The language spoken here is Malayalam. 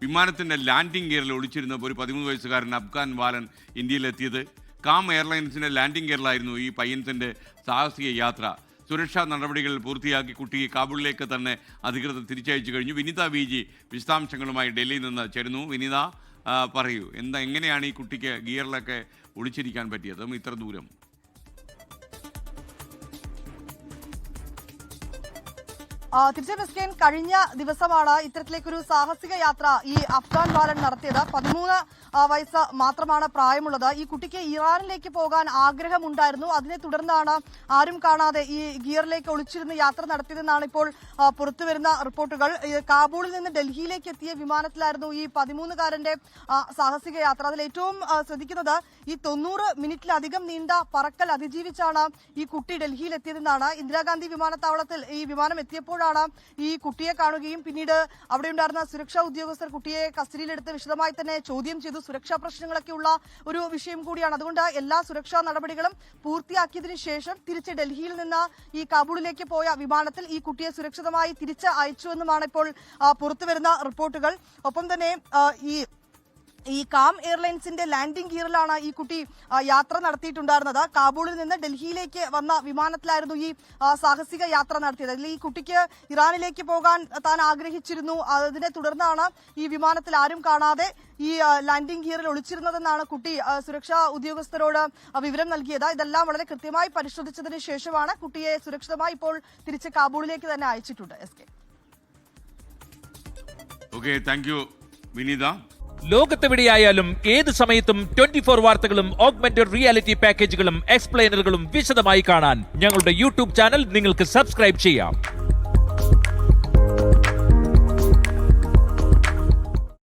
വിമാനത്തിൻ്റെ ലാൻഡിംഗ് ഗിയറിൽ ഒളിച്ചിരുന്നപ്പോൾ ഒരു 13 വയസ്സുകാരൻ അഫ്ഗാൻ ബാലൻ ഇന്ത്യയിലെത്തിയത്. കാം എയർലൈൻസിൻ്റെ ലാൻഡിംഗ് ഗിയറിലായിരുന്നു ഈ പയ്യൻസിൻ്റെ സാഹസിക യാത്ര. സുരക്ഷാ നടപടികൾ പൂർത്തിയാക്കി കുട്ടിയെ കാബൂളിലേക്ക് തന്നെ അധികൃതർ തിരിച്ചയച്ചു കഴിഞ്ഞു. വിനിത VG വിശദാംശങ്ങളുമായി ഡൽഹിയിൽ നിന്ന് ചേരുന്നു. വിനിത, പറയൂ, എങ്ങനെയാണ് ഈ കുട്ടിക്ക് ഗിയറിലൊക്കെ ഒളിച്ചിരിക്കാൻ പറ്റിയതും ഇത്ര ദൂരം? തീർച്ചയായും കഴിഞ്ഞ ദിവസമാണ് ഇത്തരത്തിലേക്കൊരു സാഹസിക യാത്ര ഈ അഫ്ഗാൻ ബാലൻ നടത്തിയത്. 13 വയസ്സ് മാത്രമാണ് പ്രായമുള്ളത്. ഈ കുട്ടിക്ക് ഇറാനിലേക്ക് പോകാൻ ആഗ്രഹമുണ്ടായിരുന്നു. അതിനെ തുടർന്നാണ് ആരും കാണാതെ ഈ ഗിയറിലേക്ക് ഒളിച്ചിരുന്ന് യാത്ര നടത്തിയതെന്നാണ് ഇപ്പോൾ പുറത്തുവരുന്ന റിപ്പോർട്ടുകൾ. കാബൂളിൽ നിന്ന് ഡൽഹിയിലേക്ക് എത്തിയ വിമാനത്തിലായിരുന്നു ഈ 13-കാരന്റെ സാഹസിക യാത്ര. അതിൽ ഏറ്റവും ശ്രദ്ധിക്കുന്നത് ഈ 90 മിനിറ്റിലധികം നീണ്ട പറക്കൽ അതിജീവിച്ചാണ് ഈ കുട്ടി ഡൽഹിയിൽ എത്തിയതെന്നാണ്. ഇന്ദിരാഗാന്ധി വിമാനത്താവളത്തിൽ ഈ വിമാനം എത്തിയപ്പോഴാണ് ഈ കുട്ടിയെ കാണുകയും പിന്നീട് അവിടെ ഉണ്ടായിരുന്ന സുരക്ഷാ ഉദ്യോഗസ്ഥർ കുട്ടിയെ കസ്റ്റഡിയിലെടുത്ത് വിശദമായി തന്നെ ചോദ്യം ചെയ്തു. സുരക്ഷാ പ്രശ്നങ്ങളൊക്കെ ഉള്ള ഒരു വിഷയം കൂടിയാണ്. അതുകൊണ്ട് എല്ലാ സുരക്ഷാ നടപടികളും പൂർത്തിയാക്കിയതിനു ശേഷം തിരിച്ച് ഡൽഹിയിൽ നിന്ന് ഈ കാബൂളിലേക്ക് പോയ വിമാനത്തിൽ ഈ കുട്ടിയെ സുരക്ഷിതമായി തിരിച്ച് അയച്ചുവെന്നുമാണ് ഇപ്പോൾ പുറത്തുവരുന്ന റിപ്പോർട്ടുകൾ. ഒപ്പം തന്നെ ഈ കാം എയർലൈൻസിന്റെ ലാൻഡിംഗ് ഗിയറിലാണ് ഈ കുട്ടി യാത്ര നടത്തിയിട്ടുണ്ടായിരുന്നത്. കാബൂളിൽ നിന്ന് ഡൽഹിയിലേക്ക് വന്ന വിമാനത്തിലായിരുന്നു ഈ സാഹസിക യാത്ര നടത്തിയത്. അതിൽ ഈ കുട്ടിക്ക് ഇറാനിലേക്ക് പോകാൻ താൻ ആഗ്രഹിച്ചിരുന്നു. അതിനെ തുടർന്നാണ് ഈ വിമാനത്തിൽ ആരും കാണാതെ ഈ ലാൻഡിംഗ് ഗിയറിൽ ഒളിച്ചിരുന്നതെന്നാണ് കുട്ടി സുരക്ഷാ ഉദ്യോഗസ്ഥരോട് വിവരം നൽകിയത്. ഇതെല്ലാം വളരെ കൃത്യമായി പരിശോധിച്ചതിന് ശേഷമാണ് കുട്ടിയെ സുരക്ഷിതമായി ഇപ്പോൾ തിരിച്ച് കാബൂളിലേക്ക് തന്നെ അയച്ചിട്ടുണ്ട്. ഓക്കെ, താങ്ക് യു വിനീത. ലോകത്തെവിടെയായാലും ഏത് സമയത്തും 24 വാർത്തകളും ഓഗ്മെന്റഡ് റിയാലിറ്റി പാക്കേജുകളും എക്സ്പ്ലെയിനറുകളും വിശദമായി കാണാൻ ഞങ്ങളുടെ യൂട്യൂബ് ചാനൽ നിങ്ങൾക്ക് സബ്സ്ക്രൈബ് ചെയ്യാം.